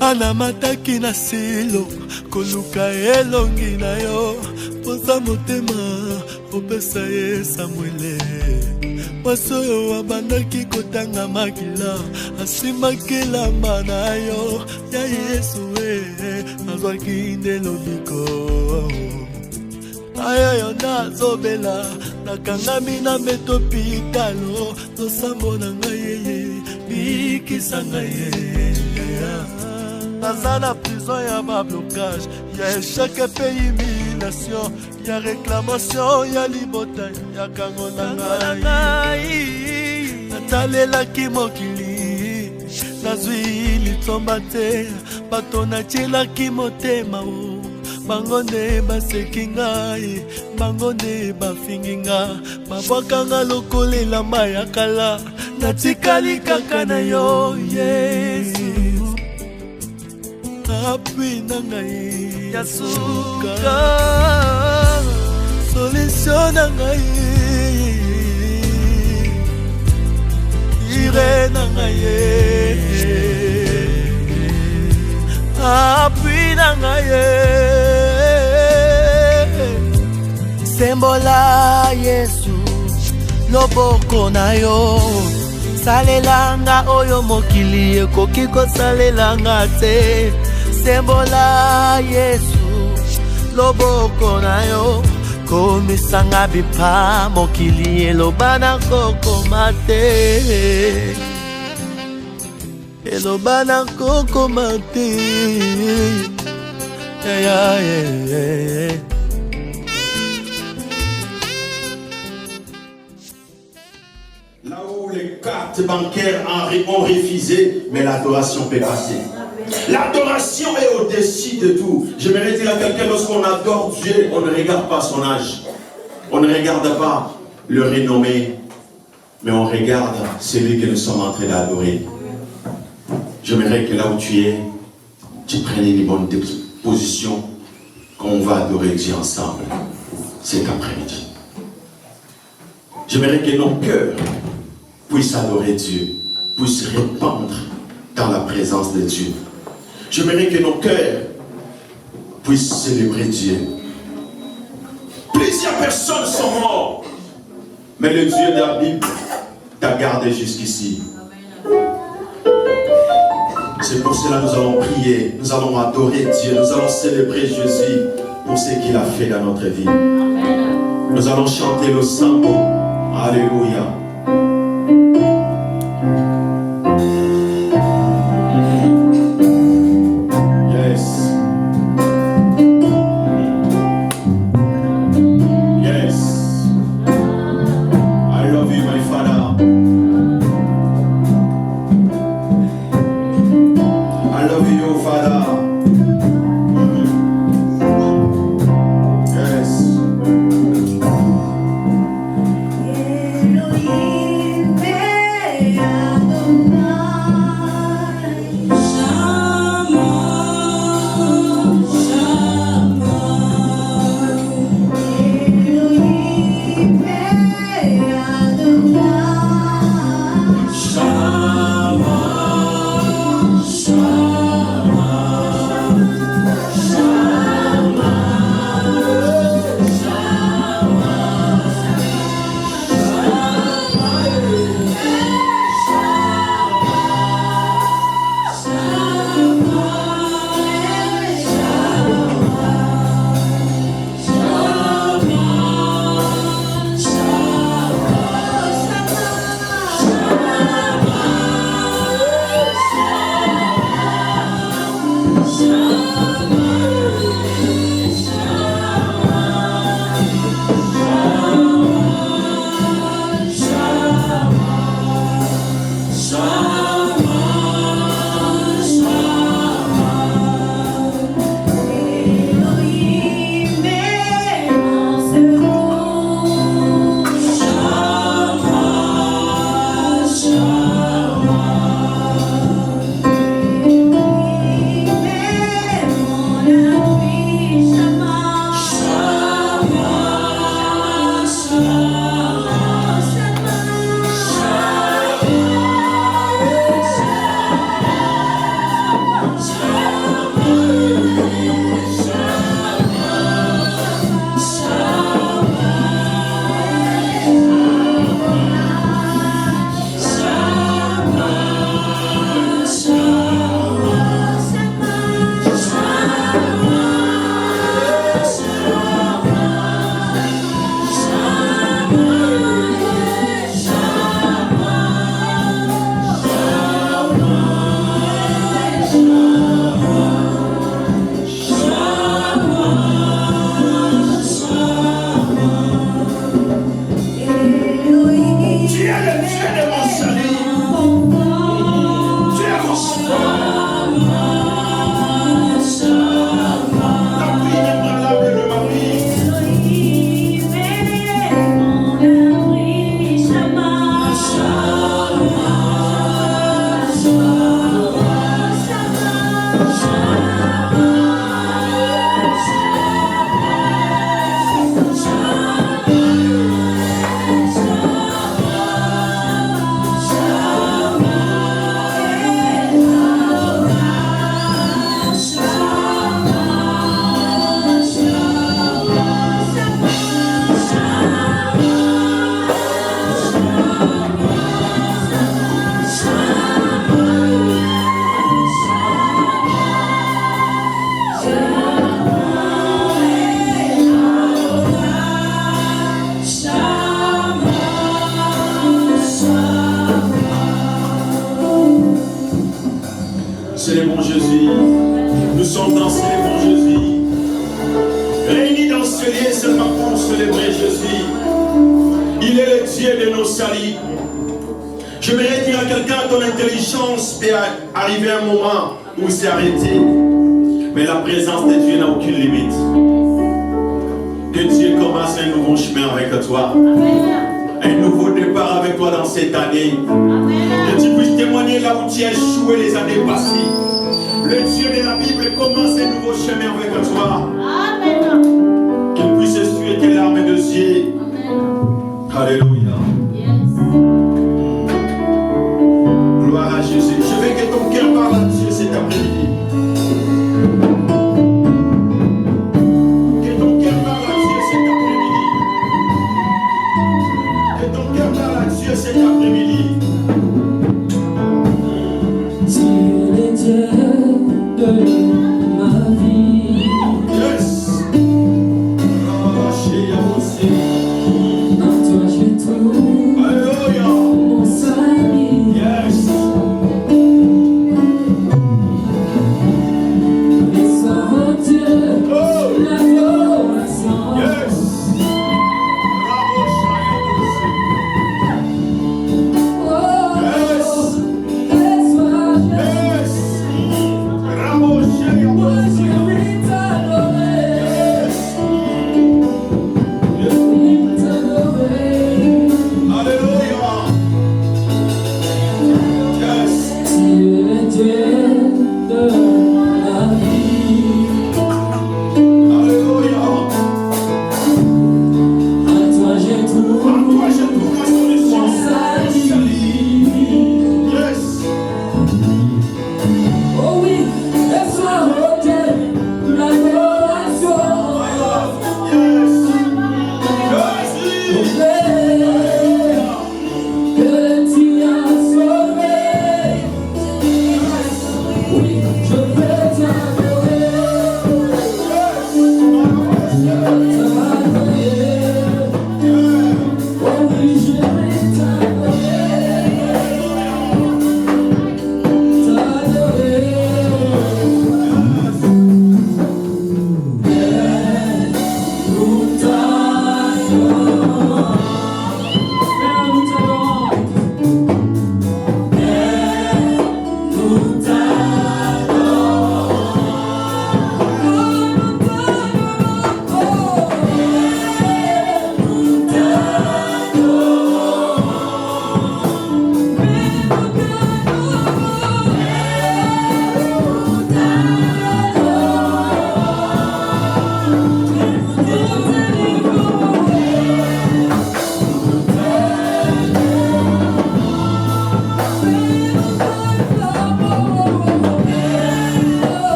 anamataki na silo koluka elongi na yo poza motema opesa ye Samuele mwasi oyo abandaki kotanga makila asimaki elamba na yo ya Yesu azwaki nde lobiko ayo nazobela nakangami na mbeto pitalo losambo na ngai yeye bikisa ngai ye naza na prison ya bablocage ya échec pe humiliation ya réclamation ya libota ya kango na ngai natalelaki mokili nazwi litomba te bato natielaki motema o bango nde baseki ngai bango nde bafingi nga babwakanga lokola elamba ya kala natikali kaka na yo Yesu appui na ngai ya suka solution na ngai ire na ngai appui na ngai sembola Yesu loboko na yo salelanga oyo mokili ekoki kosalelanga te sembola Yesu loboko na yo komisanga bipa mokili eloba na kokoma te eloba na kokoma te Là où les cartes bancaires ont refusé, mais l'adoration peut passer. L'adoration est au-dessus de tout. J'aimerais dire à quelqu'un, lorsqu'on adore Dieu, on ne regarde pas son âge. On ne regarde pas le renommé, mais on regarde celui que nous sommes en train d'adorer. J'aimerais que là où tu es, tu prennes une bonne position quand on va adorer Dieu ensemble cet après-midi. J'aimerais que nos cœurs puissent adorer Dieu, puissent répandre dans la présence de Dieu. J'aimerais que nos cœurs puissent célébrer Dieu. Plusieurs personnes sont mortes, mais le Dieu de la Bible t'a gardé jusqu'ici. C'est pour cela que nous allons prier, nous allons adorer Dieu, nous allons célébrer Jésus pour ce qu'il a fait dans notre vie. Nous allons chanter le sambo. Alléluia. Elohim. Jésus. Il est le Dieu de nos salis. Je voudrais dire à quelqu'un, ton intelligence peut arriver à un moment où c'est arrêté. Mais la présence de Dieu n'a aucune limite. Que Dieu commence un nouveau chemin avec toi. Un nouveau départ avec toi dans cette année. Que tu puisses témoigner là où tu as échoué les années passées. Le Dieu de la Bible commence un nouveau chemin avec toi. Qu'il puisse essuyer tes larmes de yeux. Alléluia. Gloire à Jésus. Je veux que ton cœur parle à Dieu cet après-midi. Que ton cœur parle à Dieu cet après-midi. Que ton cœur parle à Dieu cet après-midi. Dieu est Dieu de ma vie. Yes.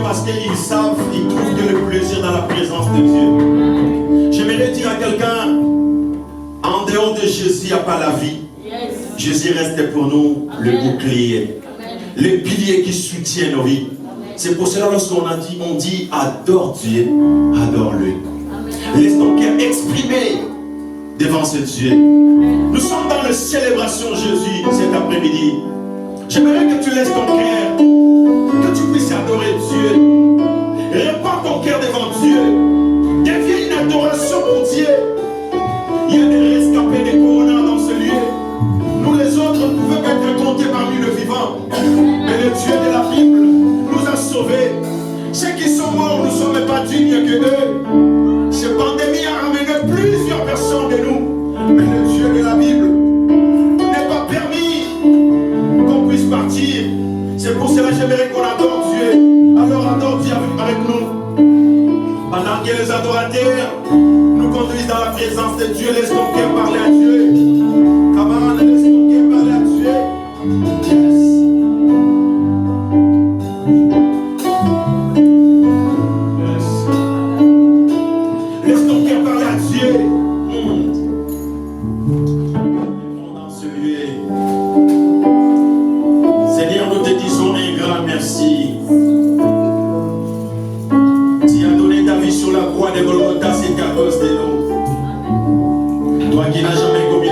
parce qu'ils savent, ils trouvent que le plaisir dans la présence de Dieu. J'aimerais dire à quelqu'un, en dehors de Jésus, il n'y a pas la vie. Jésus reste pour nous le bouclier, le pilier qui soutient nos vies. C'est pour cela lorsqu'on on dit adore Dieu, adore-le. Laisse ton cœur exprimer devant ce Dieu. Nous sommes dans la célébration Jésus cet après-midi. J'aimerais que tu laisses ton cœur, que tu puisses adorer Dieu. Répands ton cœur devant Dieu. Deviens une adoration pour Dieu. Il y a des rescapés des coronas dans ce lieu. Nous les autres ne pouvons être comptés parmi le vivant. Mais le Dieu de la Bible nous a sauvés. Ceux qui sont morts, nous ne sommes pas dignes que d'eux. Cette pandémie a ramené plusieurs personnes de nous. Mais le Dieu de la Bible n'est pas permis qu'on puisse partir. C'est pour cela que j'aimerais qu'on adore Dieu. Alors adore Dieu avec nous. Pendant que les adorateurs nous conduisent dans la présence de Dieu, laisse ton cœur parler à Dieu. Camarade, laisse ton cœur parler à Dieu. Yes. Qui n'a jamais commis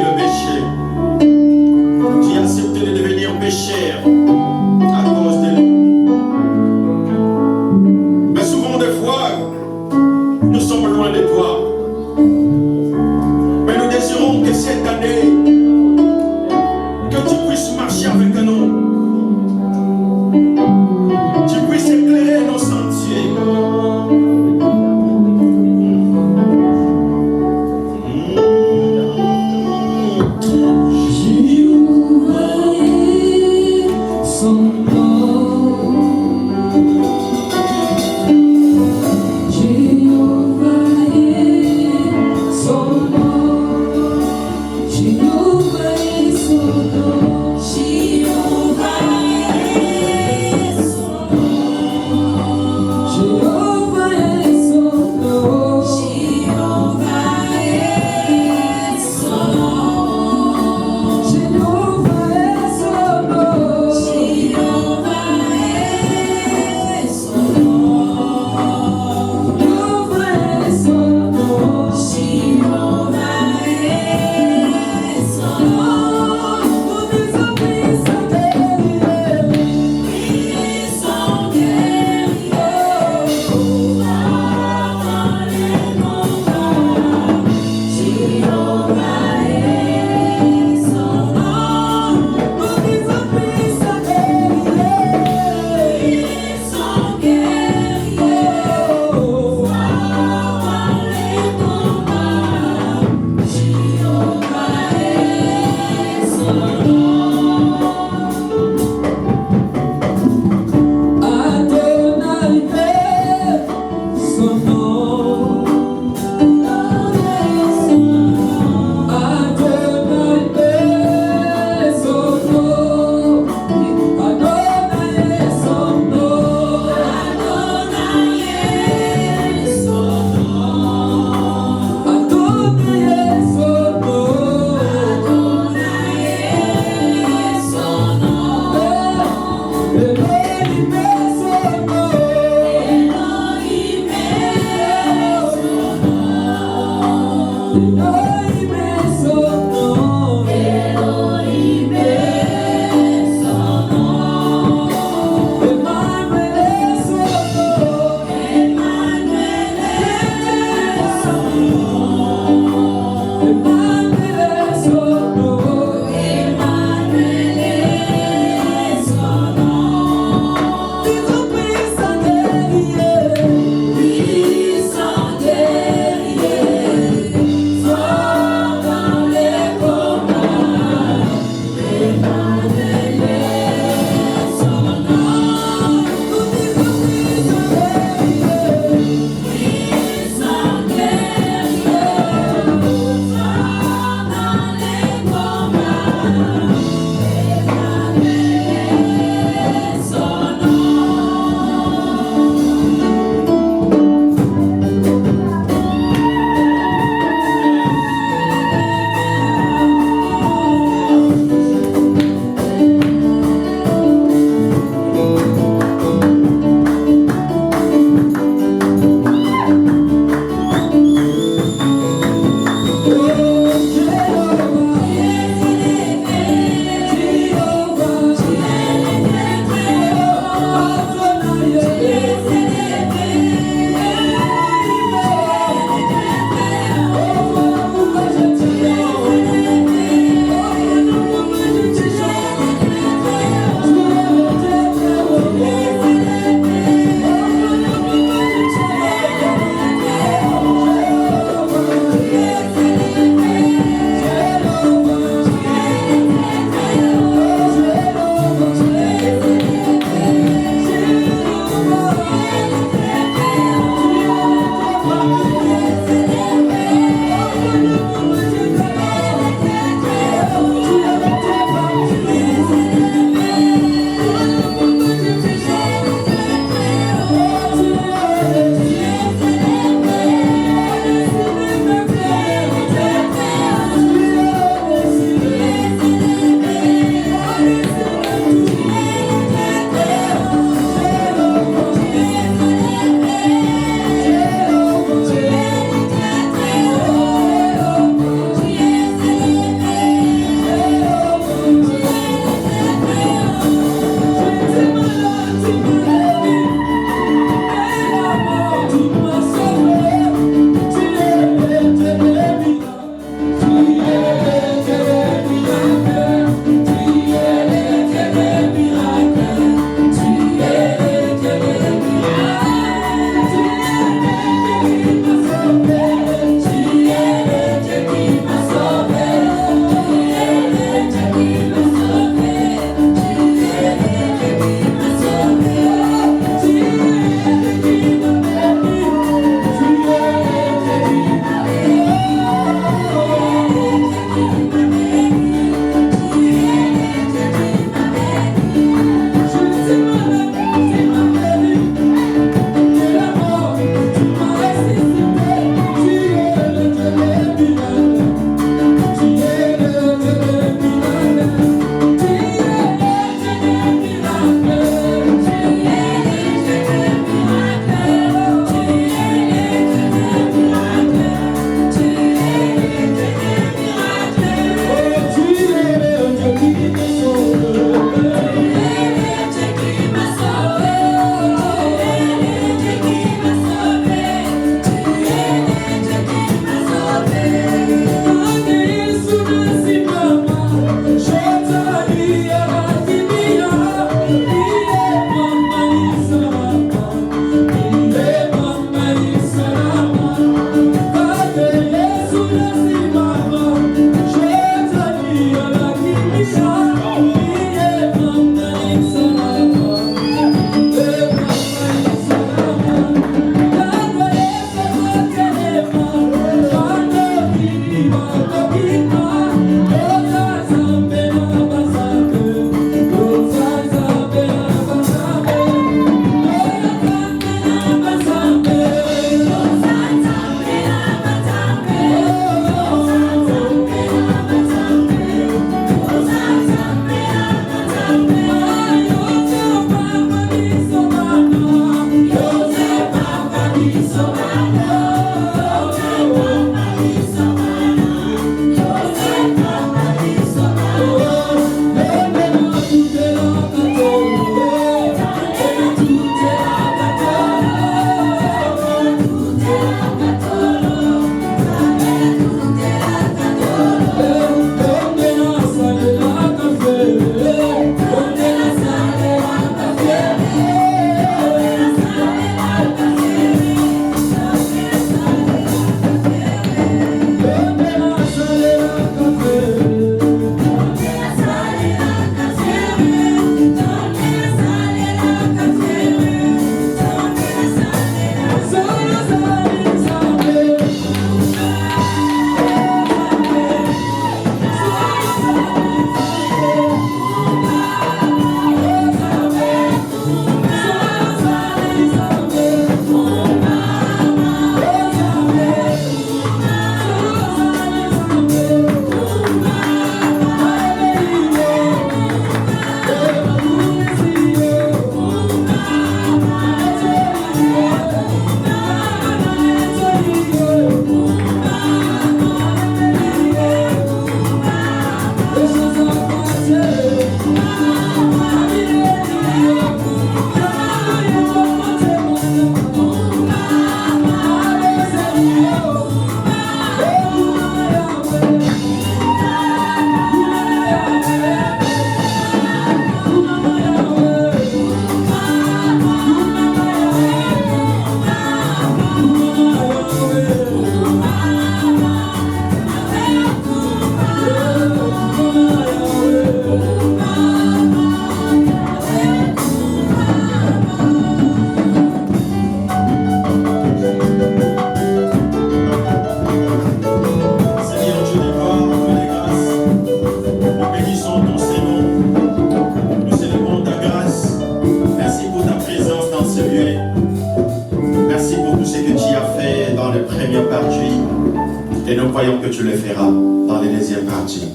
le feras dans les deuxièmes parties.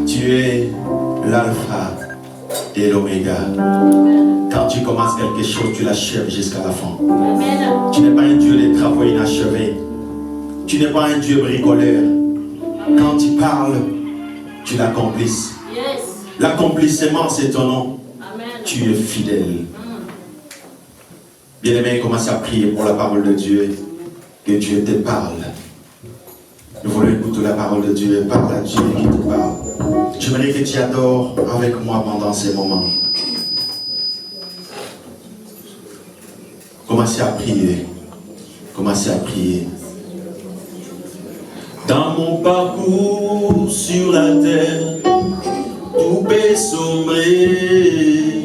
Tu es l'alpha et l'oméga. Quand tu commences quelque chose, tu l'achèves jusqu'à la fin. Tu n'es pas un Dieu des travaux inachevés. Tu n'es pas un Dieu bricoleur. Quand tu parles, tu l'accomplisses. L'accomplissement, c'est ton nom. Tu es fidèle. Bien-aimé, commence à prier pour la parole de Dieu. Que Dieu te parle. Nous voulons écouter la parole de Dieu. Parle à Dieu qui te parle. J'aimerais que tu adores avec moi pendant ces moments. Commencez à prier. Commencez à prier. Dans mon parcours sur la terre, tout peut sombrer.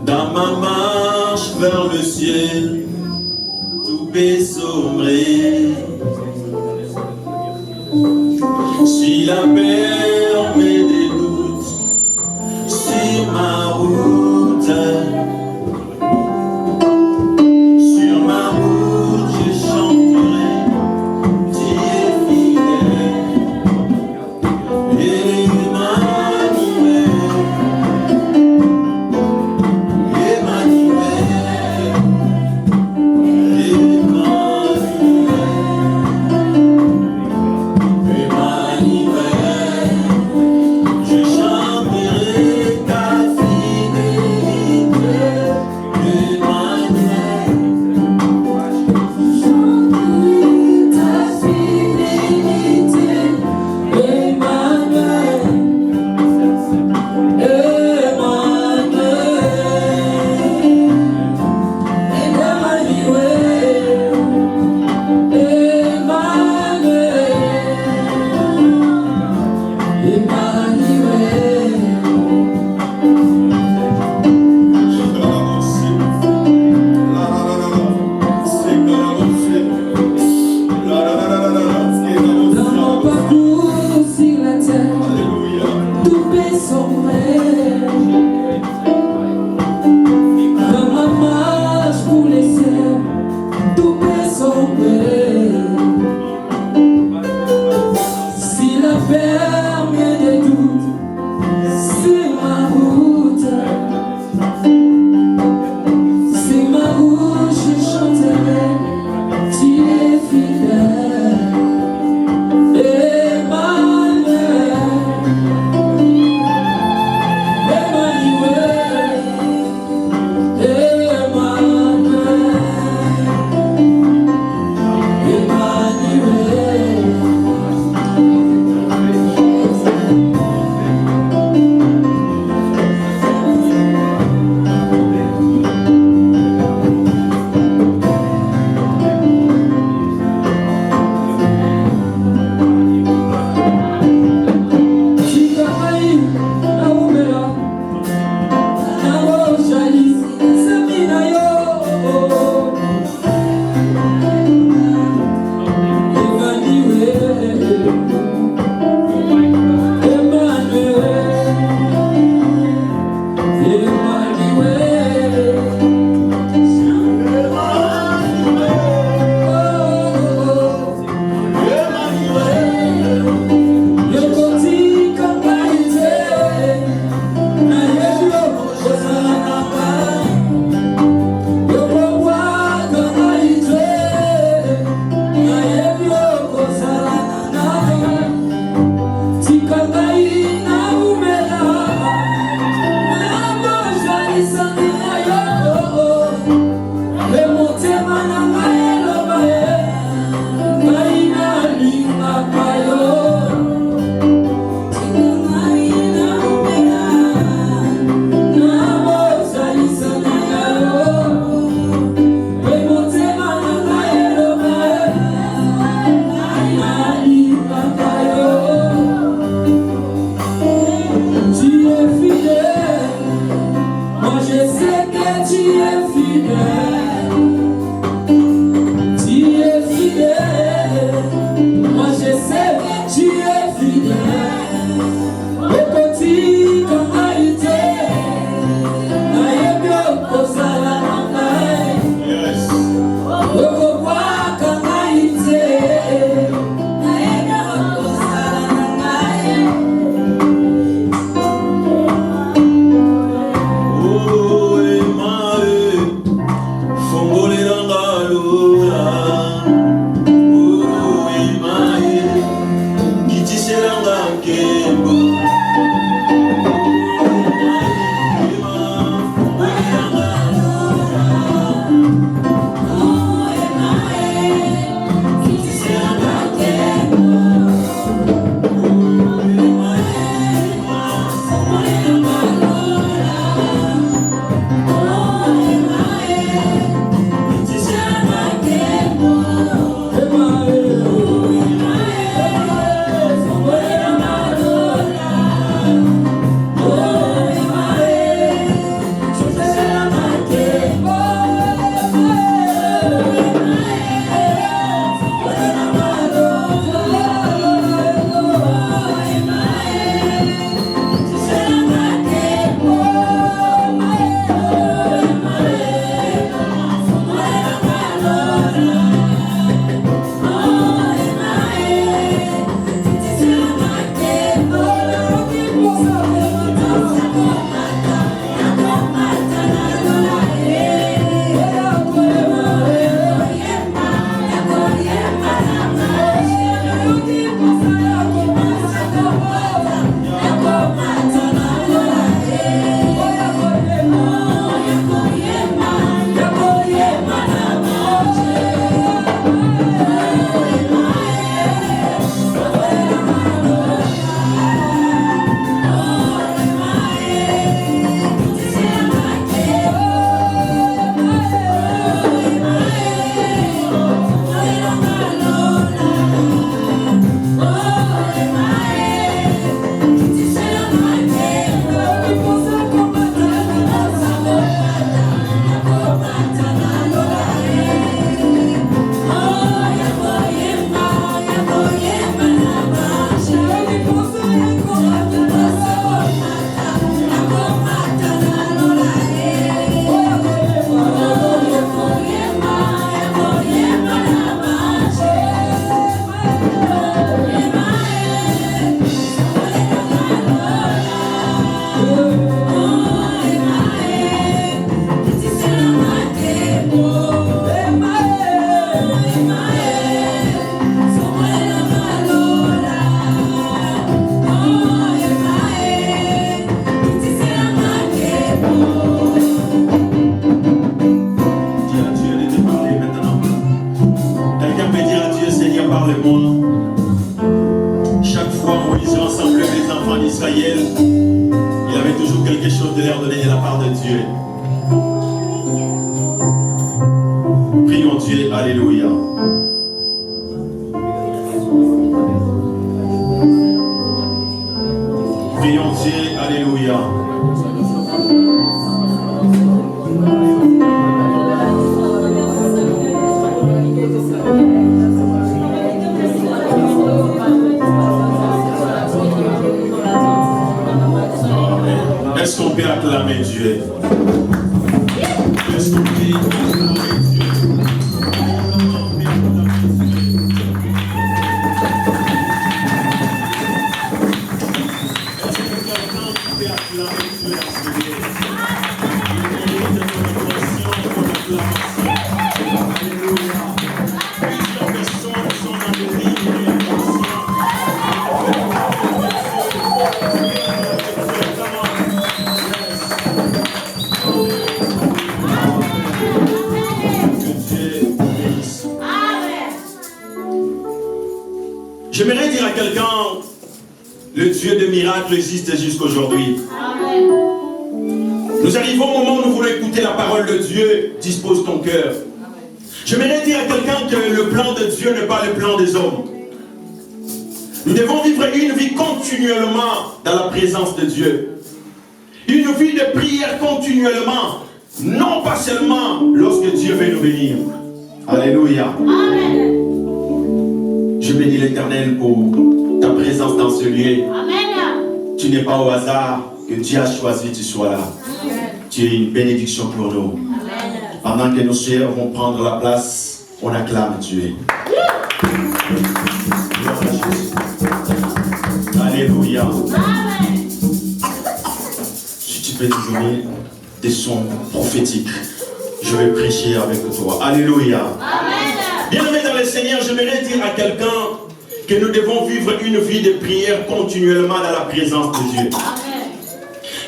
Dans ma marche vers le ciel, tout peut sombrer. Si la peur met des doutes sur ma route, je chanterai, tu es fidèle, Emmanuel, Est-ce qu'on peut acclamer Dieu? Est-ce qu'on peut acclamer Dieu? J'aimerais dire à quelqu'un, le Dieu des miracles existe jusqu'aujourd'hui. Nous arrivons au moment où nous voulons écouter la parole de Dieu. Dispose ton cœur. J'aimerais dire à quelqu'un que le plan de Dieu n'est pas le plan des hommes. Nous devons vivre une vie continuellement dans la présence de Dieu. Une vie de prière continuellement. Non pas seulement lorsque Dieu veut nous bénir. Alléluia. Amen. Je bénis l'Éternel pour ta présence dans ce lieu. Amen. Tu n'es pas au hasard que Dieu a choisi que tu sois là. Amen. Tu es une bénédiction pour nous. Amen. Pendant que nos chers vont prendre la place, on acclame Dieu. Alléluia. Amen. Si tu peux nous donner des sons prophétiques, je vais prêcher avec toi. Alléluia. Amen. Bien-aimé dans le Seigneur, j'aimerais dire à quelqu'un que nous devons vivre une vie de prière continuellement dans la présence de Dieu. Amen.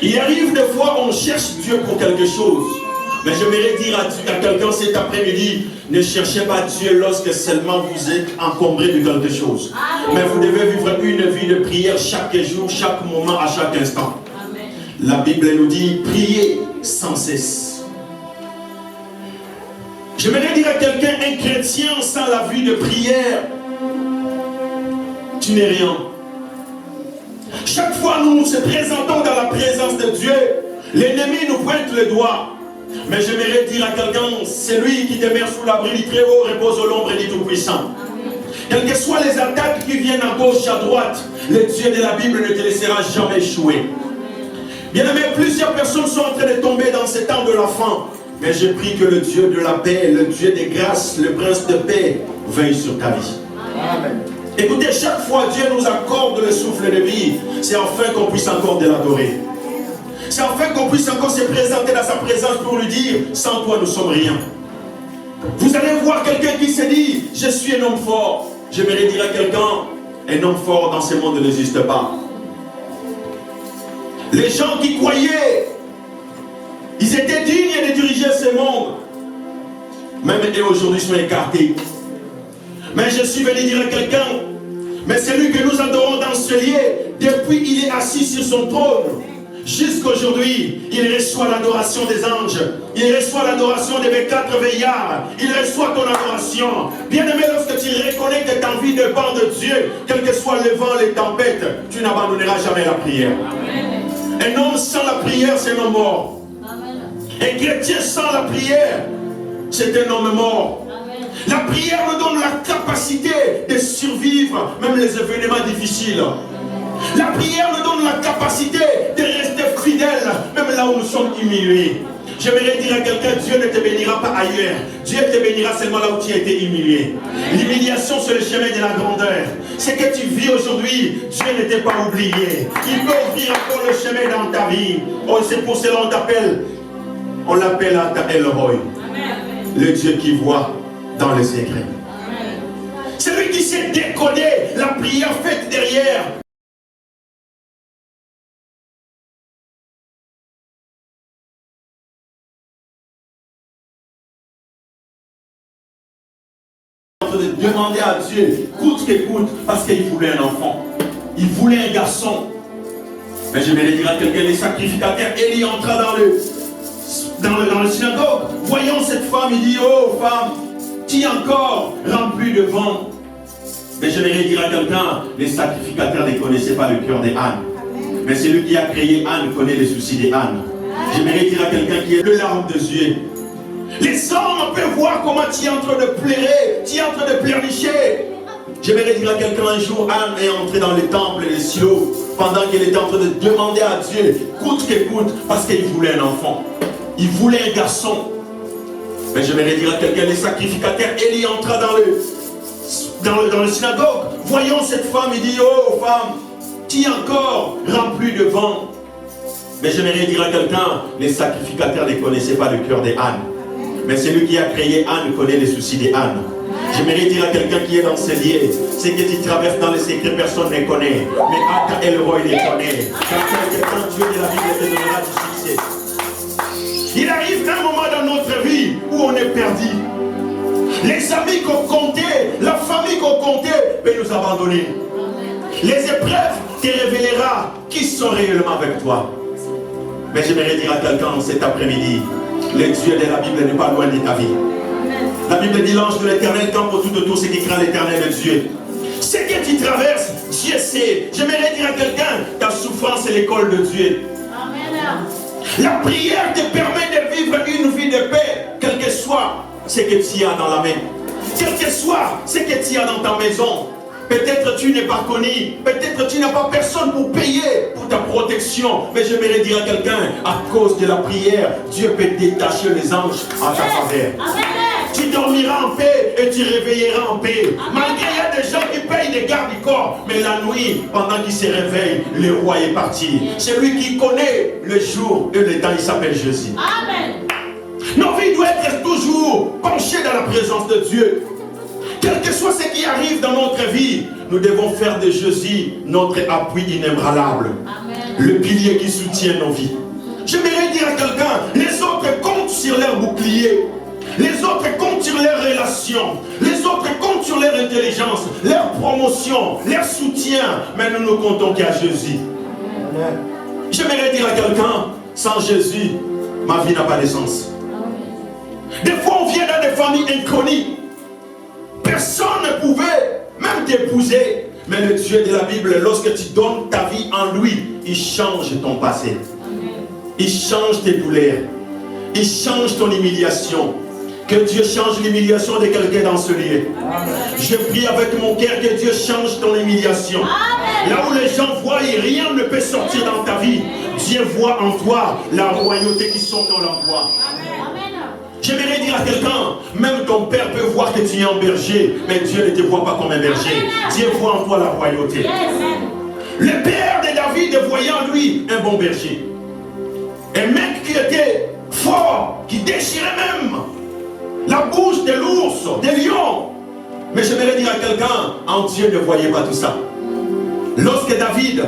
Il arrive des fois on cherche Dieu pour quelque chose. Mais j'aimerais dire à quelqu'un cet après-midi, ne cherchez pas Dieu lorsque seulement vous êtes encombré de quelque chose. Amen. Mais vous devez vivre une vie de prière chaque jour, chaque moment, à chaque instant. Amen. La Bible nous dit, priez sans cesse. J'aimerais dire à quelqu'un, un chrétien sans la vie de prière, tu n'es rien. Chaque fois nous nous présentons dans la présence de Dieu, l'ennemi nous pointe le doigt. Mais j'aimerais dire à quelqu'un, c'est lui qui demeure sous l'abri du Très-Haut, repose au l'ombre du Tout-Puissant. Quelles que soient les attaques qui viennent à gauche, à droite, le Dieu de la Bible ne te laissera jamais échouer. Bien aimé, plusieurs personnes sont en train de tomber dans ce temps de la fin. Mais je prie que le Dieu de la paix, le Dieu des grâces, le prince de paix, veille sur ta vie. Amen. Écoutez, chaque fois Dieu nous accorde le souffle de vie, c'est enfin qu'on puisse encore de l'adorer. C'est enfin qu'on puisse encore se présenter dans sa présence pour lui dire, sans toi nous sommes rien. Vous allez voir quelqu'un qui se dit, je suis un homme fort. J'aimerais dire à quelqu'un, un homme fort dans ce monde n'existe pas. Les gens qui croyaient, ils étaient dignes de diriger ce monde. Même eux aujourd'hui sont écartés. Mais je suis venu dire à quelqu'un, mais celui que nous adorons dans ce lieu, depuis il est assis sur son trône, Jusqu'aujourd'hui, il reçoit l'adoration des anges. Il reçoit l'adoration des 24 veillards. Il reçoit ton adoration. Bien-aimé, lorsque tu reconnais que ta vie dépend de Dieu, quel que soit le vent, les tempêtes, tu n'abandonneras jamais la prière. Amen. Un homme sans la prière, c'est un homme mort. Amen. Un chrétien sans la prière, c'est un homme mort. Amen. La prière nous donne la capacité de survivre, même les événements difficiles. La prière nous donne la capacité de rester fidèle, même là où nous sommes humiliés. J'aimerais dire à quelqu'un, Dieu ne te bénira pas ailleurs. Dieu te bénira seulement là où tu as été humilié. L'humiliation, c'est le chemin de la grandeur. Ce que tu vis aujourd'hui, Dieu ne t'a pas oublié. Il peut ouvrir encore le chemin dans ta vie. Oh, c'est pour cela qu'on t'appelle. On l'appelle Elroy. Le Dieu qui voit dans les secrets. C'est lui qui sait décoder la prière faite derrière. De demander à Dieu, coûte que coûte, parce qu'il voulait un enfant. Il voulait un garçon. Mais je vais dire à quelqu'un, les sacrificateurs, Élie entra dans le synagogue. Voyons cette femme, il dit, oh femme, tu es encore remplie de vent. Mais je vais dire à quelqu'un, les sacrificateurs ne connaissaient pas le cœur des ânes. Mais celui qui a créé Anne connaît les soucis des ânes. Je vais dire à quelqu'un qui est le larme de Dieu. Les hommes peuvent voir comment tu es en train de pleurer, tu es en train de pleurnicher. Je vais dire à quelqu'un un jour, Anne est entrée dans les temples et les silos pendant qu'elle était en train de demander à Dieu, coûte que coûte, parce qu'il voulait un enfant. Il voulait un garçon. Mais je vais dire à quelqu'un, les sacrificateurs, Élie entra dans le synagogue. Voyons cette femme, il dit, oh femme, tu es encore remplie de vent. Mais je vais dire à quelqu'un, les sacrificateurs ne connaissaient pas le cœur des ânes. Mais celui qui a créé Anne connaît les soucis des ânes. J'aimerais dire à quelqu'un qui est dans ce lieu, c'est que tu traverses dans les secrets, personne ne connaît. Mais Ata Elroy les connaît. Quand Dieu de la Bible te donnera du succès. Il arrive un moment dans notre vie où on est perdu. Les amis qu'on comptait, la famille qu'on comptait, peut nous abandonner. Les épreuves te révélera qui sont réellement avec toi. Mais j'aimerais dire à quelqu'un cet après-midi, le Dieu de la Bible n'est pas loin de ta vie. La Bible dit l'ange de l'éternel campe tout autour, c'est qui craint l'éternel de Dieu. Ce que tu traverses, Dieu sait. J'aimerais dire à quelqu'un, ta souffrance est l'école de Dieu. Amen. La prière te permet de vivre une vie de paix, quel que soit ce que tu as dans la main. Quel que soit ce que tu as dans ta maison. Peut-être tu n'es pas connu, peut-être tu n'as pas personne pour payer pour ta protection. Mais j'aimerais dire à quelqu'un, à cause de la prière, Dieu peut détacher les anges en ta faveur. Tu dormiras en paix et tu réveilleras en paix. Malgré il y a des gens qui payent des gardes du corps, mais la nuit, pendant qu'ils se réveillent, le roi est parti. C'est lui qui connaît le jour et le temps, il s'appelle Jésus. Amen. Nos vies doivent être toujours penchées dans la présence de Dieu. Quel que soit ce qui arrive dans notre vie, nous devons faire de Jésus notre appui inébranlable. Le pilier qui soutient nos vies. J'aimerais dire à quelqu'un, les autres comptent sur leur bouclier. Les autres comptent sur leurs relations. Les autres comptent sur leur intelligence, leur promotion, leur soutien. Mais nous ne comptons qu'à Jésus. J'aimerais dire à quelqu'un, sans Jésus, ma vie n'a pas de sens. Des fois, on vient dans des familles inconnues. Personne ne pouvait même t'épouser. Mais le Dieu de la Bible, lorsque tu donnes ta vie en lui, il change ton passé. Il change tes douleurs. Il change ton humiliation. Que Dieu change l'humiliation de quelqu'un dans ce lieu. Je prie avec mon cœur que Dieu change ton humiliation. Là où les gens voient et rien ne peut sortir dans ta vie, Dieu voit en toi la royauté qui sont dans l'emploi. J'aimerais dire à quelqu'un, même ton père peut voir que tu es un berger, mais Dieu ne te voit pas comme un berger. Dieu voit en toi la royauté. Le père de David voyait en lui un bon berger. Un mec qui était fort, qui déchirait même la bouche de l'ours, des lions. Mais j'aimerais dire à quelqu'un, en Dieu ne voyait pas tout ça. Lorsque David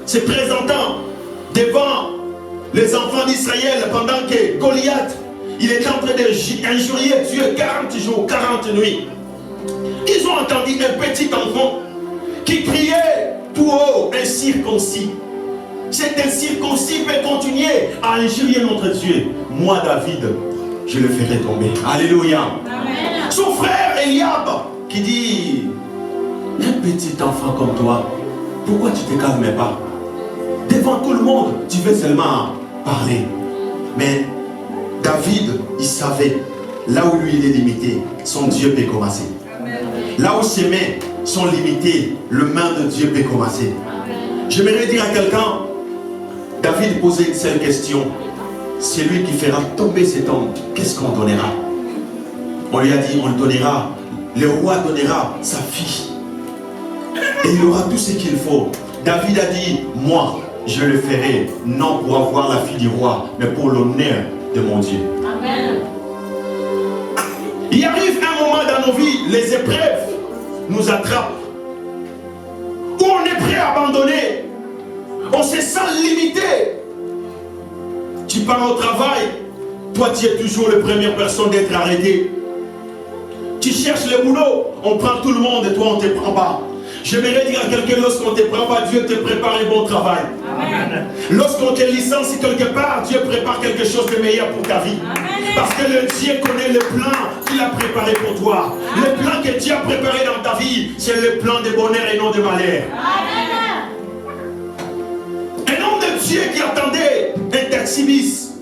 se présentant devant les enfants d'Israël pendant que Goliath, il était en train d'injurier Dieu 40 jours, 40 nuits. Ils ont entendu un petit enfant qui criait tout haut, incirconcis. cet incirconcis peut continuer à injurier notre Dieu, moi David, je le ferai tomber. Alléluia. Amen. Son frère Eliab qui dit, un petit enfant comme toi, pourquoi tu ne te calmes pas? Devant tout le monde, tu veux seulement parler. Mais David, il savait, là où lui il est limité, son Dieu peut commencer. Amen. Là où ses mains sont limitées, le main de Dieu peut commencer. J'aimerais dire à quelqu'un, David posait une seule question. C'est lui qui fera tomber cet homme. Qu'est-ce qu'on donnera? On lui a dit, on le donnera. Le roi donnera sa fille. Et il aura tout ce qu'il faut. David a dit, moi, je le ferai, non pour avoir la fille du roi, mais pour l'honneur de mon Dieu. Amen. Il arrive un moment dans nos vies, les épreuves nous attrapent. Où on est prêt à abandonner. On se sent limité. Tu pars au travail, toi tu es toujours la première personne d'être arrêté. Tu cherches le boulot, on prend tout le monde et toi on ne te prend pas. J'aimerais dire à quelqu'un, lorsqu'on ne te prend pas, Dieu te prépare un bon travail. Lorsqu'on te licencie quelque part, Dieu prépare quelque chose de meilleur pour ta vie. Amen. Parce que le Dieu connaît le plan qu'il a préparé pour toi. Amen. Le plan que Dieu a préparé dans ta vie, c'est le plan de bonheur et non de malheur. Amen. Un homme de Dieu qui attendait un taxi bis.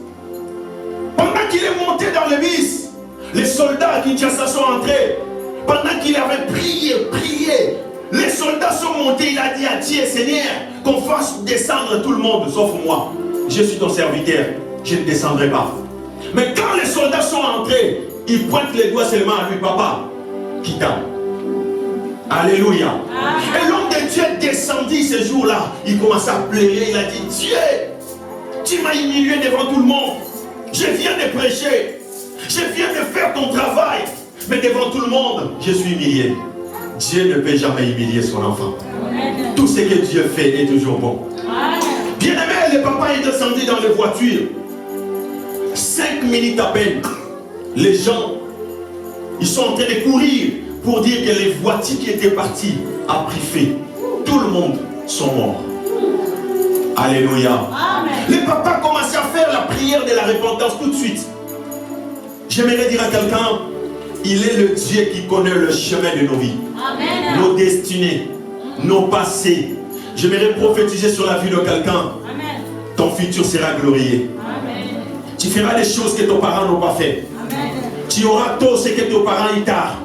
Pendant qu'il est monté dans le bis, les soldats à Kinshasa sont entrés. Pendant qu'il avait prié, les soldats sont montés. Il a dit à Dieu, Seigneur, qu'on fasse descendre tout le monde, sauf moi. Je suis ton serviteur, je ne descendrai pas. Mais quand les soldats sont entrés, ils pointent les doigts seulement à lui, papa, quitte. Alléluia. Et l'homme de Dieu descendit ce jour-là. Il commence à pleurer. Il a dit, Dieu, tu m'as humilié devant tout le monde. Je viens de prêcher. Je viens de faire ton travail. Mais devant tout le monde, je suis humilié. Dieu ne peut jamais humilier son enfant. Amen. Tout ce que Dieu fait est toujours bon. Bien aimé, le papa est descendu dans les voitures. 5 minutes à peine. Les gens, ils sont en train de courir pour dire que les voitures qui étaient parties ont pris feu. Tout le monde sont morts. Alléluia. Amen. Le papa commençait à faire la prière de la repentance tout de suite. J'aimerais dire à quelqu'un, il est le Dieu qui connaît le chemin de nos vies. Amen. Nos destinées, nos passés. J'aimerais prophétiser sur la vie de quelqu'un. Ton futur sera glorieux. Amen. Tu feras des choses que tes parents n'ont pas fait. Amen. Tu auras tout ce que tes parents ont tard.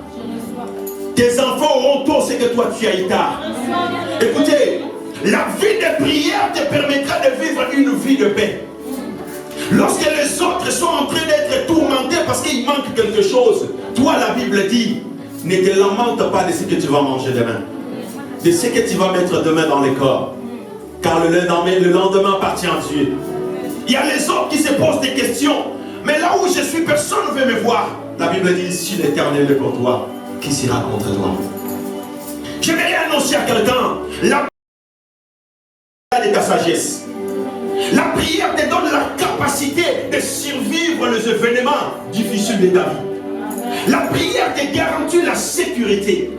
Tes enfants auront tout ce que toi tu as eu tard. Écoutez, la vie de prière te permettra de vivre une vie de paix. Lorsque les autres sont en train d'être tourmentés parce qu'il manque quelque chose, toi la Bible dit, ne te lamente pas de ce que tu vas manger demain, de ce que tu vas mettre demain dans le corps, car le lendemain appartient à Dieu. Il y a les autres qui se posent des questions, mais là où je suis, personne ne veut me voir. La Bible dit, si l'Éternel est pour toi, qui sera contre toi? J'aimerais annoncer à quelqu'un la prière de ta sagesse. La prière te donne la capacité de survivre les événements difficiles de ta vie. La prière te garantit la sécurité.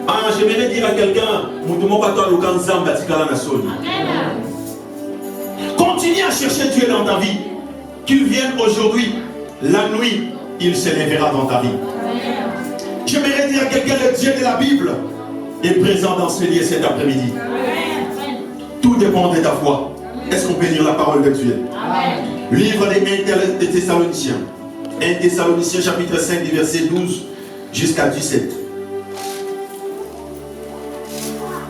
Ah, j'aimerais dire à quelqu'un, continue à chercher Dieu dans ta vie. Qu'il vienne aujourd'hui, la nuit, il se lèvera dans ta vie. J'aimerais dire à quelqu'un, le Dieu de la Bible est présent dans ce lieu cet après-midi. Tout dépend de ta foi. Est-ce qu'on peut lire la parole de Dieu? Amen. Livre des Thessaloniciens. 1 Thessaloniciens chapitre 5 du verset 12 jusqu'à 17.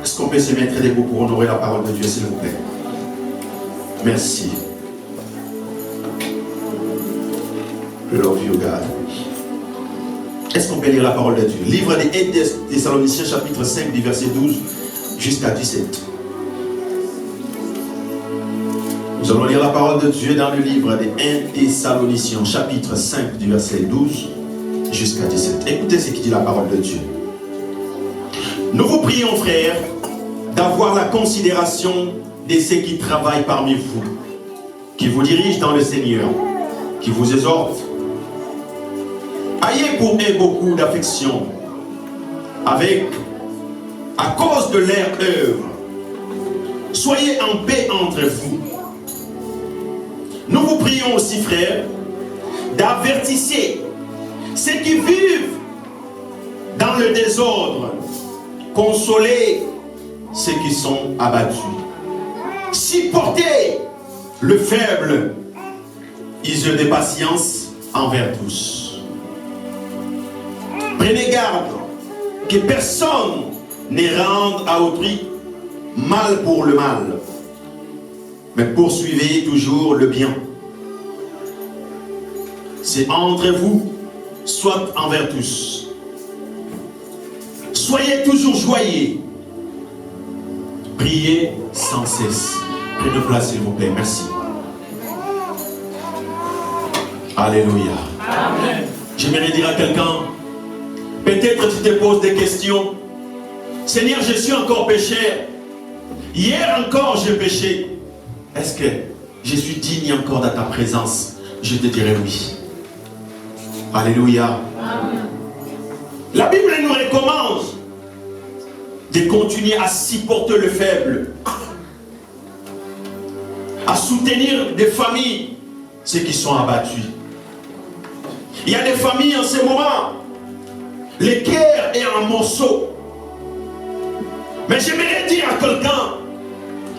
Est-ce qu'on peut se mettre debout pour honorer la parole de Dieu, s'il vous plaît? Merci. I love you, God. Est-ce qu'on peut lire la parole de Dieu? Livre des 1 Thessaloniciens chapitre 5 du verset 12 jusqu'à 17. Nous allons lire la parole de Dieu dans le livre des 1 Thessaloniciens, chapitre 5, du verset 12 jusqu'à 17. Écoutez ce qui dit la parole de Dieu. Nous vous prions, frères, d'avoir la considération de ceux qui travaillent parmi vous, qui vous dirigent dans le Seigneur, qui vous exhortent. Ayez pour eux beaucoup d'affection, à cause de leur œuvre. soyez en paix entre vous. Nous vous prions aussi, frères, d'avertissez ceux qui vivent dans le désordre, consolez ceux qui sont abattus, supportez le faible, ayez de patience envers tous. Prenez garde que personne ne rende à autrui mal pour le mal, mais poursuivez toujours le bien. C'est entre vous, soit envers tous. Soyez toujours joyeux. Priez sans cesse. Prenez place, s'il vous plaît. Merci. Alléluia. Amen. J'aimerais dire à quelqu'un, peut-être tu te poses des questions. Seigneur, je suis encore pécheur. Hier encore j'ai péché. Est-ce que je suis digne encore de ta présence? Je te dirai oui. Alléluia. Amen. La Bible nous recommande de continuer à supporter le faible, à soutenir des familles, ceux qui sont abattus. Il y a des familles en ce moment, le cœur est en morceaux. Mais j'aimerais dire à quelqu'un,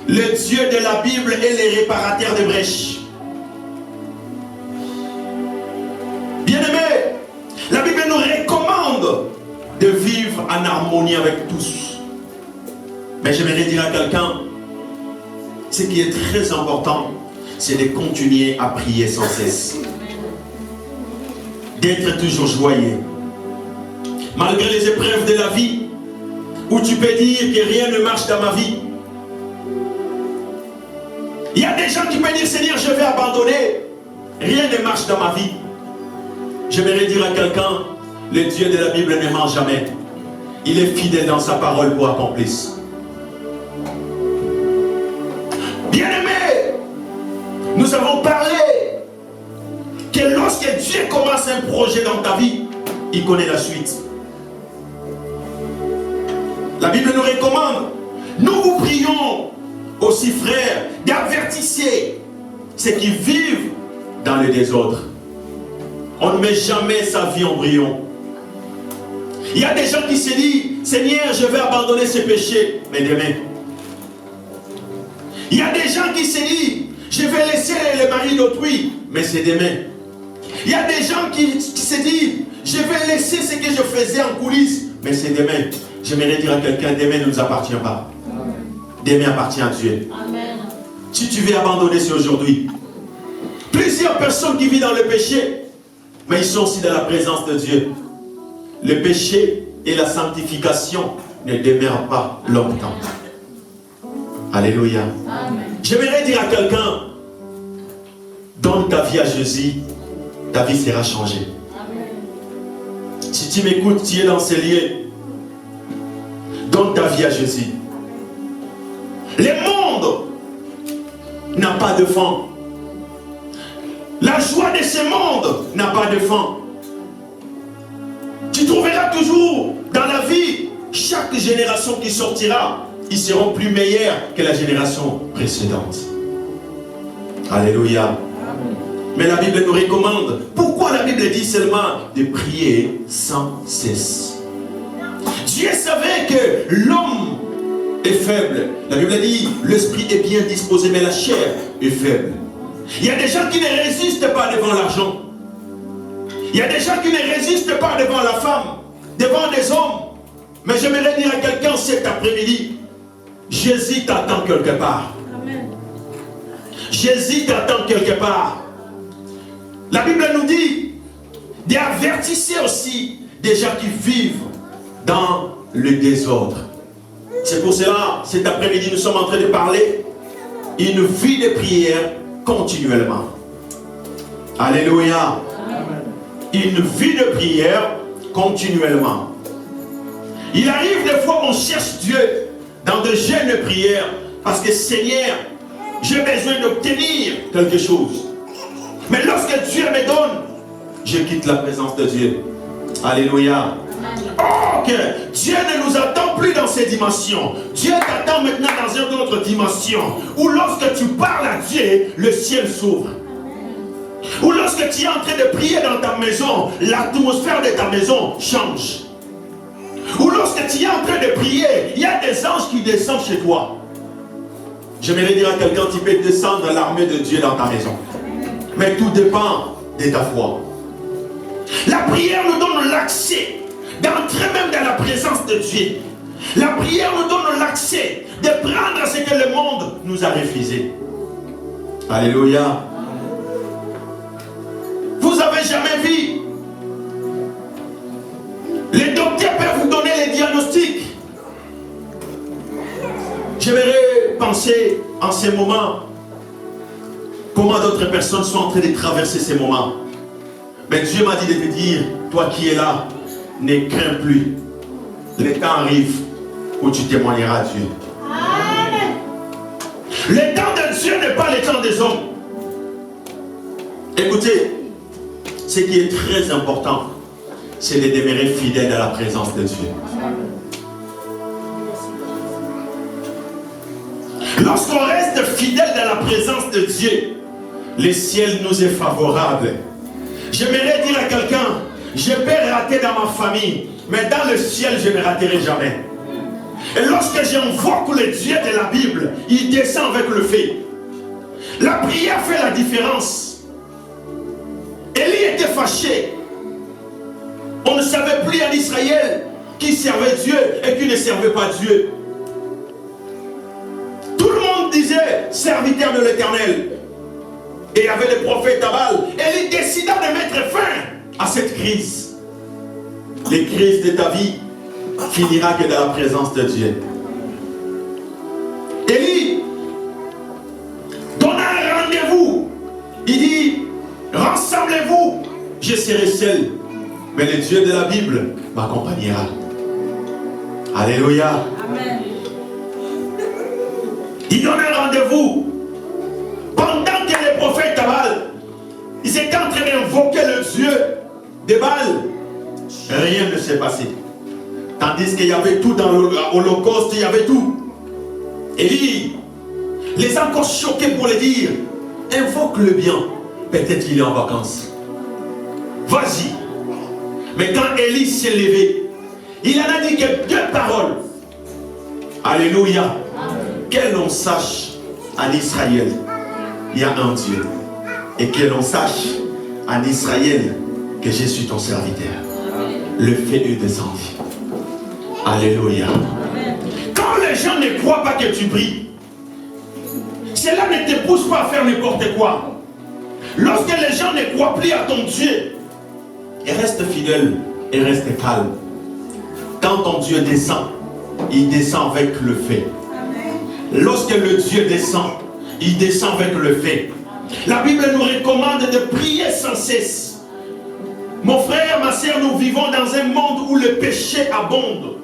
le Dieu de la Bible est le réparateur des brèches. Bien-aimés, la Bible nous recommande de vivre en harmonie avec tous. Mais j'aimerais dire à quelqu'un, ce qui est très important, c'est de continuer à prier sans cesse. D'être toujours joyeux. Malgré les épreuves de la vie, où tu peux dire que rien ne marche dans ma vie. Il y a des gens qui peuvent dire, Seigneur, je vais abandonner. Rien ne marche dans ma vie. J'aimerais dire à quelqu'un, le Dieu de la Bible ne ment jamais. Il est fidèle dans sa parole pour accomplir. Bien-aimés, nous avons parlé que lorsque Dieu commence un projet dans ta vie, il connaît la suite. La Bible nous recommande, nous vous prions aussi, frères, d'avertissez ceux qui vivent dans le désordre. On ne met jamais sa vie en brouillon. Il y a des gens qui se disent, Seigneur, je vais abandonner ce péché, mais demain. Il y a des gens qui se disent, je vais laisser le mari d'autrui, mais c'est demain. Il y a des gens qui se disent, je vais laisser ce que je faisais en coulisses, mais c'est demain. J'aimerais dire à quelqu'un, demain ne nous appartient pas. Demain appartient à Dieu. Amen. Si tu veux abandonner, c'est aujourd'hui. Plusieurs personnes qui vivent dans le péché, mais ils sont aussi dans la présence de Dieu. Le péché et la sanctification ne demeurent pas longtemps. Alléluia. J'aimerais dire à quelqu'un, donne ta vie à Jésus, ta vie sera changée. Amen. Si tu m'écoutes, tu es dans ces lieux, donne ta vie à Jésus. Le monde n'a pas de fin. La joie de ce monde n'a pas de fin. Tu trouveras toujours dans la vie, chaque génération qui sortira, ils seront plus meilleurs que la génération précédente. Alléluia. Amen. Mais la Bible nous recommande. Pourquoi la Bible dit seulement de prier sans cesse? Dieu savait que l'homme est faible. La Bible dit, l'esprit est bien disposé, mais la chair est faible. Il y a des gens qui ne résistent pas devant l'argent. Il y a des gens qui ne résistent pas devant la femme, devant des hommes. Mais j'aimerais dire à quelqu'un cet après-midi, Jésus t'attend quelque part. Amen. Jésus t'attend quelque part. La Bible nous dit d'avertissez aussi des gens qui vivent dans le désordre. C'est pour cela, cet après-midi, nous sommes en train de parler une vie de prière continuellement. Alléluia. Amen. Une vie de prière continuellement. Il arrive des fois qu'on cherche Dieu dans de jeûnes de prière parce que Seigneur, j'ai besoin d'obtenir quelque chose. Mais lorsque Dieu me donne, je quitte la présence de Dieu. Alléluia. Oh, que Dieu ne nous attend plus plus dans ces dimensions. Dieu t'attend maintenant dans une autre dimension. Où lorsque tu parles à Dieu, le ciel s'ouvre. Ou lorsque tu es en train de prier dans ta maison, l'atmosphère de ta maison change. Ou lorsque tu es en train de prier, il y a des anges qui descendent chez toi. J'aimerais dire à quelqu'un, tu peux descendre l'armée de Dieu dans ta maison. Mais tout dépend de ta foi. La prière nous donne l'accès d'entrer même dans la présence de Dieu. La prière nous donne l'accès de prendre ce que le monde nous a refusé. Alléluia. Vous avez jamais vu? Les docteurs peuvent vous donner les diagnostics. J'aimerais penser en ces moments comment d'autres personnes sont en train de traverser ces moments. Mais Dieu m'a dit de te dire, toi qui es là, ne crains plus. Le temps arrive où tu témoigneras à Dieu. Amen. Le temps de Dieu n'est pas le temps des hommes. Écoutez, ce qui est très important, c'est de demeurer fidèle à la présence de Dieu. Lorsqu'on reste fidèle dans la présence de Dieu, le ciel nous est favorable. J'aimerais dire à quelqu'un, je peux rater dans ma famille, mais dans le ciel, je ne raterai jamais. Et lorsque j'invoque le Dieu de la Bible, il descend avec le feu. La prière fait la différence. Élie était fâché. On ne savait plus en Israël qui servait Dieu et qui ne servait pas Dieu. Tout le monde disait serviteur de l'Éternel. Et il y avait des prophètes à Baal. Élie décida de mettre fin à cette crise. Les crises de ta vie finira que dans la présence de Dieu. Élie donna un rendez-vous. Il dit, rassemblez-vous, je serai seul. Mais le Dieu de la Bible m'accompagnera. Alléluia. Amen. Il donne un rendez-vous. Pendant que les prophètes de Baal, ils étaient en train d'invoquer le Dieu de Baal, rien ne s'est passé. Tandis qu'il y avait tout dans l'Holocauste, il y avait tout. Élie les a encore choqués pour le dire, invoque-le bien, peut-être qu'il est en vacances. Vas-y. Mais quand Élie s'est levé, il en a dit que 2 paroles. Alléluia. Que l'on sache en Israël, il y a un Dieu. Et que l'on sache en Israël que je suis ton serviteur. Le feu est descendu. Alléluia. Quand les gens ne croient pas que tu brilles, cela ne te pousse pas à faire n'importe quoi. Lorsque les gens ne croient plus à ton Dieu, reste fidèle et reste calme. Quand ton Dieu descend, il descend avec le feu. Lorsque le Dieu descend, il descend avec le feu. La Bible nous recommande de prier sans cesse. Mon frère, ma soeur, nous vivons dans un monde où le péché abonde.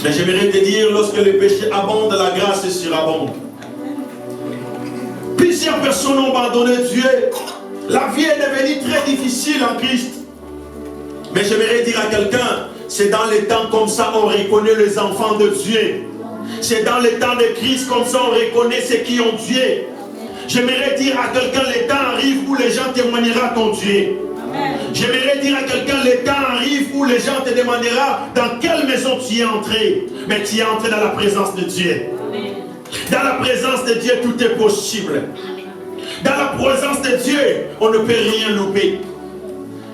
Mais j'aimerais te dire, lorsque le péché abonde, la grâce surabonde. Plusieurs personnes ont abandonné Dieu. La vie est devenue très difficile en Christ. Mais j'aimerais dire à quelqu'un, c'est dans les temps comme ça on reconnaît les enfants de Dieu. C'est dans les temps de Christ comme ça on reconnaît ceux qui ont Dieu. J'aimerais dire à quelqu'un, les temps arrivent où les gens témoigneront ton Dieu. J'aimerais dire à quelqu'un, les temps arrivent où les gens te demanderont dans quelle maison tu es entré. Mais tu es entré dans la présence de Dieu. Dans la présence de Dieu, tout est possible. Dans la présence de Dieu, on ne peut rien louper.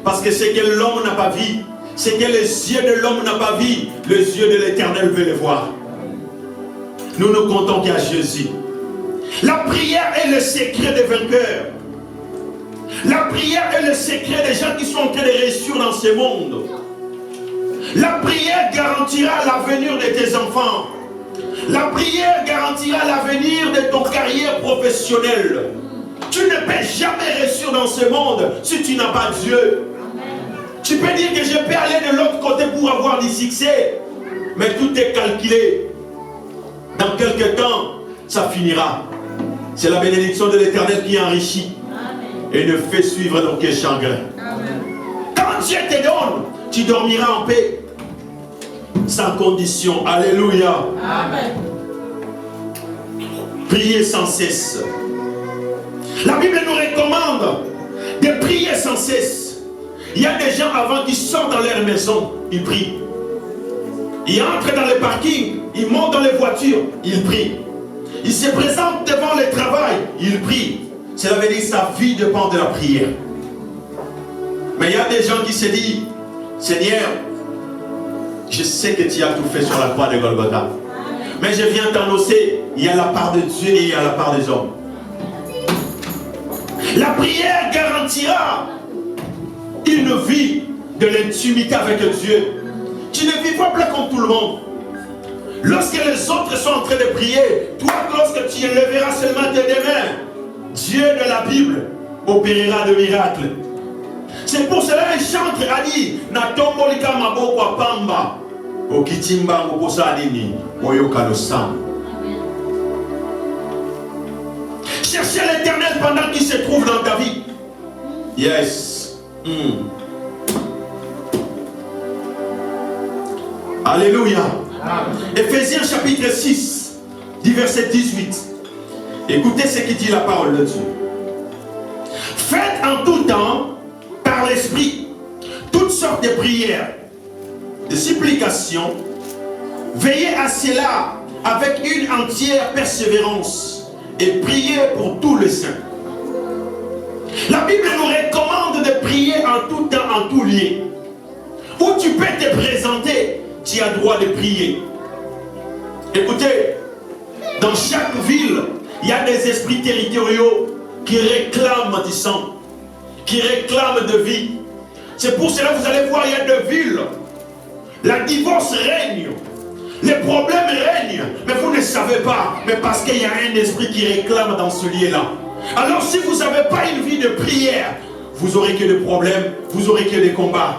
Parce que ce que l'homme n'a pas vu, ce que les yeux de l'homme n'ont pas vu, les yeux de l'Éternel veulent le voir. Nous nous comptons qu'à Jésus. La prière est le secret des vainqueurs. La prière est le secret des gens qui sont en train de réussir dans ce monde. La prière garantira l'avenir de tes enfants. La prière garantira l'avenir de ton carrière professionnelle. Tu ne peux jamais réussir dans ce monde si tu n'as pas Dieu. Tu peux dire que je peux aller de l'autre côté pour avoir du succès. Mais tout est calculé. Dans quelques temps, ça finira. C'est la bénédiction de l'Éternel qui enrichit et ne fait suivre d'aucun chagrin. Quand Dieu te donne, tu dormiras en paix. sans condition. Alléluia. Amen. Priez sans cesse. La Bible nous recommande de prier sans cesse. Il y a des gens avant qui sortent dans leur maison, ils prient. Ils entrent dans les parkings, ils montent dans les voitures, ils prient. Ils se présentent devant le travail, ils prient. Cela veut dire que sa vie dépend de la prière. Mais il y a des gens qui se disent, Seigneur, je sais que tu as tout fait sur la croix de Golgotha. Mais je viens t'annoncer, il y a la part de Dieu et il y a la part des hommes. La prière garantira une vie de l'intimité avec Dieu. Tu ne vivras pas comme tout le monde. Lorsque les autres sont en train de prier, toi, lorsque tu élèveras seulement tes deux mains, Dieu de la Bible opérera de miracles. C'est pour cela un chantre a dit Natombolika maboko apamba okitimba ngoposa nini oyoka le sang. Cherchez l'Éternel pendant qu'il se trouve dans ta vie. Yes. Alléluia. Éphésiens chapitre 6, du verset 18. Écoutez ce qui dit la parole de Dieu. Faites en tout temps, par l'Esprit, toutes sortes de prières, de supplications. Veillez à cela avec une entière persévérance et priez pour tous les saints. La Bible nous recommande de prier en tout temps, en tout lieu. Où tu peux te présenter, tu as droit de prier. Écoutez, dans chaque ville, il y a des esprits territoriaux qui réclament du sang, qui réclament de vie. C'est pour cela que vous allez voir, il y a des villes. La divorce règne. Les problèmes règnent. Mais vous ne savez pas. Mais parce qu'il y a un esprit qui réclame dans ce lieu-là. Alors si vous n'avez pas une vie de prière, vous aurez que des problèmes, vous aurez que des combats.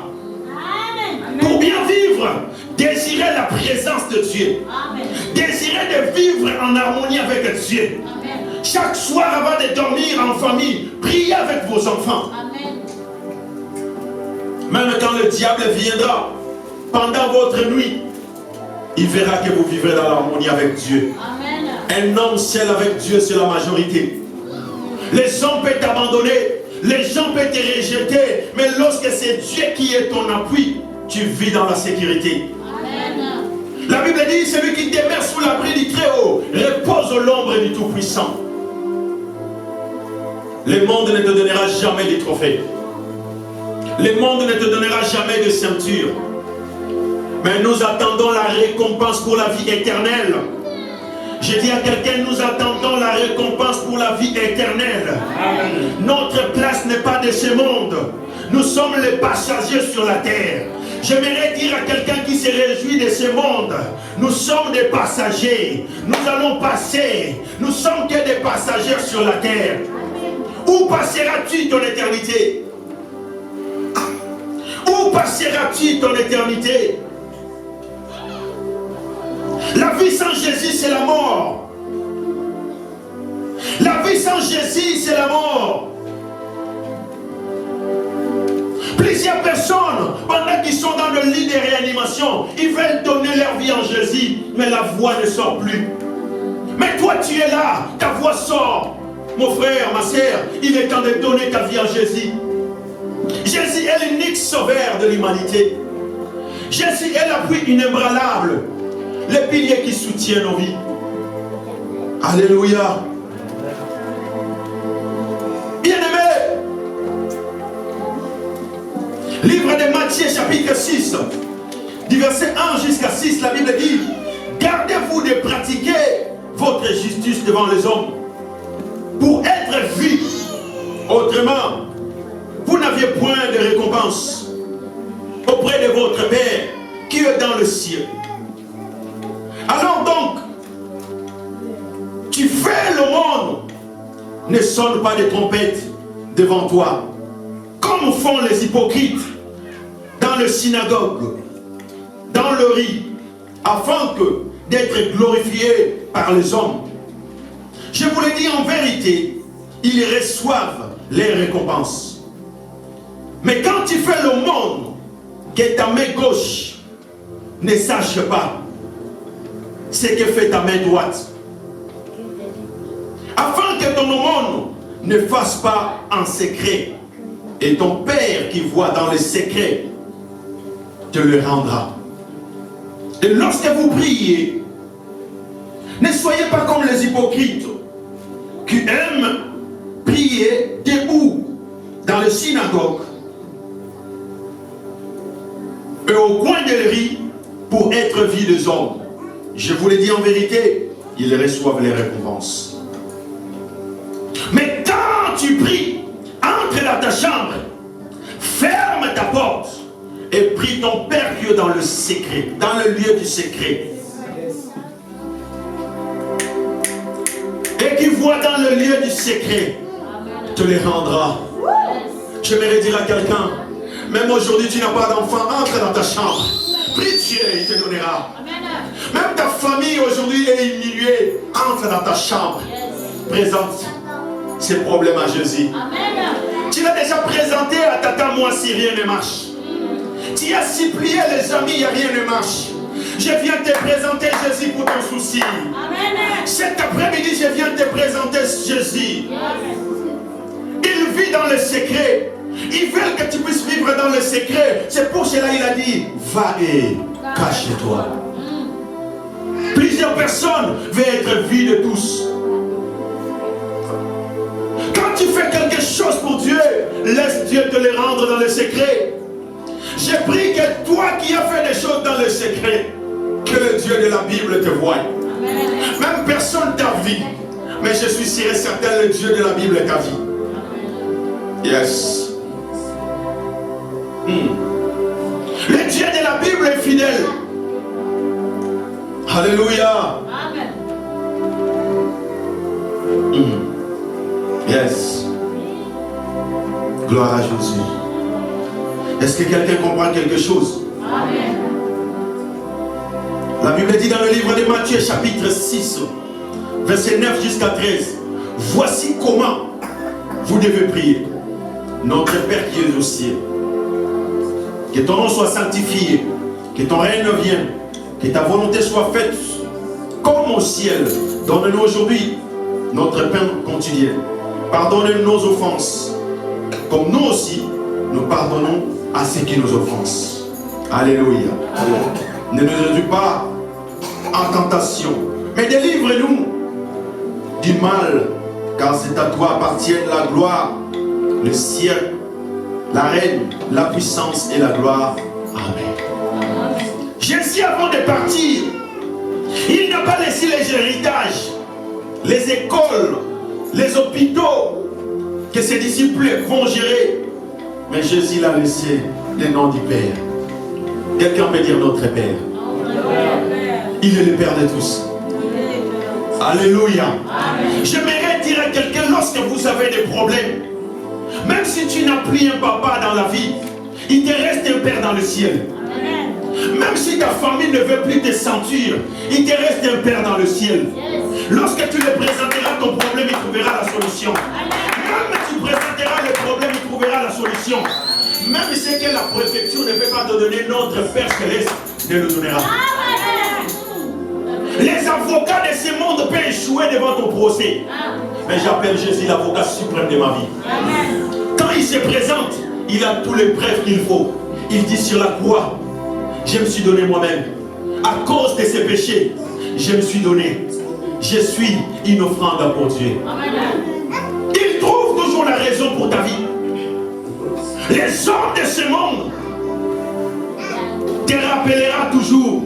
Amen. Pour bien vivre, désirez la présence de Dieu. Amen. Désirez de vivre en harmonie avec Dieu. Amen. Chaque soir avant de dormir en famille, priez avec vos enfants. Amen. Même quand le diable viendra pendant votre nuit, il verra que vous vivrez dans l'harmonie avec Dieu. Amen. Un homme seul avec Dieu, c'est la majorité. Les hommes peuvent t'abandonner, les gens peuvent te rejeter, mais lorsque c'est Dieu qui est ton appui, tu vis dans la sécurité. Amen. La Bible dit, celui qui demeure sous l'abri du Très-Haut repose à l'ombre du Tout-Puissant. Le monde ne te donnera jamais de trophées. Le monde ne te donnera jamais de ceinture. Mais nous attendons la récompense pour la vie éternelle. Je dis à quelqu'un, nous attendons la récompense pour la vie éternelle. Amen. Notre place n'est pas de ce monde. Nous sommes les passagers sur la terre. J'aimerais dire à quelqu'un qui se réjouit de ce monde, nous sommes des passagers. Nous allons passer. Nous sommes que des passagers sur la terre. Où passeras-tu ton éternité? Où passeras-tu ton éternité? La vie sans Jésus, c'est la mort. La vie sans Jésus, c'est la mort. Plusieurs personnes, pendant qu'ils sont dans le lit de réanimation, ils veulent donner leur vie en Jésus, mais la voix ne sort plus. Mais toi, tu es là, ta voix sort. Mon frère, ma soeur, il est temps de donner ta vie à Jésus. Jésus est l'unique sauveur de l'humanité. Jésus est l'appui inébranlable, le pilier qui soutient nos vies. Alléluia. Bien-aimés, livre de Matthieu chapitre 6, du verset 1 jusqu'à 6, la Bible dit, gardez-vous de pratiquer votre justice devant les hommes pour être vus. Autrement, vous n'aviez point de récompense auprès de votre Père qui est dans le ciel. Alors donc, tu fais le monde, ne sonne pas de trompette devant toi, comme font les hypocrites dans le synagogue, dans le riz, afin que d'être glorifiés par les hommes. Je vous le dis en vérité, ils reçoivent les récompenses. Mais quand tu fais le monde, que ta main gauche ne sache pas ce que fait ta main droite. Afin que ton aumône ne fasse pas en secret. Et ton Père qui voit dans le secret te le rendra. Et lorsque vous priez, ne soyez pas comme les hypocrites qui aiment prier debout dans les synagogues et au coin des rues pour être vus des hommes. Je vous le dis en vérité, ils reçoivent les récompenses. Mais quand tu pries, entre dans ta chambre, ferme ta porte et prie ton Père qui est dans le secret, dans le lieu du secret. Et qui voit dans le lieu du secret, te les rendra. J'aimerais dire à quelqu'un, même aujourd'hui tu n'as pas d'enfant, entre dans ta chambre. Prie Dieu, il te donnera. Même ta famille aujourd'hui est humiliée, entre dans ta chambre. Présente ces problèmes à Jésus. Tu l'as déjà présenté à Tata, moi si rien ne marche. Tu as supplié les amis, il n'y a rien ne marche. Je viens te présenter Jésus pour ton souci. Cet après-midi, je viens te présenter Jésus. Il vit dans le secret. Ils veulent que tu puisses vivre dans le secret. C'est pour cela qu'il a dit, va et cache-toi. Plusieurs personnes veulent être vues de tous. Quand tu fais quelque chose pour Dieu, laisse Dieu te les rendre dans le secret. J'ai pris que toi qui as fait des choses dans le secret, que le Dieu de la Bible te voie. Même personne t'a vu, mais je suis sûr et certain, le Dieu de la Bible t'a vu. Yes. Le Dieu de la Bible est fidèle. Alléluia. Yes. Gloire à Jésus. Est-ce que quelqu'un comprend quelque chose? Amen. La Bible dit dans le livre de Matthieu chapitre 6, verset 9 jusqu'à 13. Voici comment vous devez prier. Notre Père qui est au ciel, que ton nom soit sanctifié, que ton règne vienne, que ta volonté soit faite comme au ciel. Donne-nous aujourd'hui notre pain quotidien. Pardonne nos offenses, comme nous aussi, nous pardonnons à ceux qui nous offensent. Alléluia. Ne nous réduis pas en tentation, mais délivre-nous du mal, car c'est à toi appartiennent la gloire, le ciel, la reine, la puissance et la gloire. Amen. Jésus, avant de partir, il n'a pas laissé les héritages, les écoles, les hôpitaux que ses disciples vont gérer. Mais Jésus l'a laissé le nom du Père. Quelqu'un peut dire notre Père. Il est le Père de tous. Alléluia. J'aimerais dire à quelqu'un, lorsque vous avez des problèmes, même si tu n'as plus un papa dans la vie, il te reste un Père dans le ciel. Même si ta famille ne veut plus te sentir, il te reste un Père dans le ciel. Lorsque tu le présenteras ton problème, il trouvera la solution. Même si tu présenteras le problème, il trouvera la solution. Même si c'est que la préfecture ne peut pas te donner, notre Père céleste ne nous donnera. Les avocats de ce monde peuvent échouer devant ton procès. Mais j'appelle Jésus l'avocat suprême de ma vie. Quand il se présente, il a tous les preuves qu'il faut. Il dit sur la croix, je me suis donné moi-même. À cause de ses péchés, je me suis donné. Je suis une offrande pour Dieu. Il trouve toujours la raison pour ta vie. Les hommes de ce monde te rappellera toujours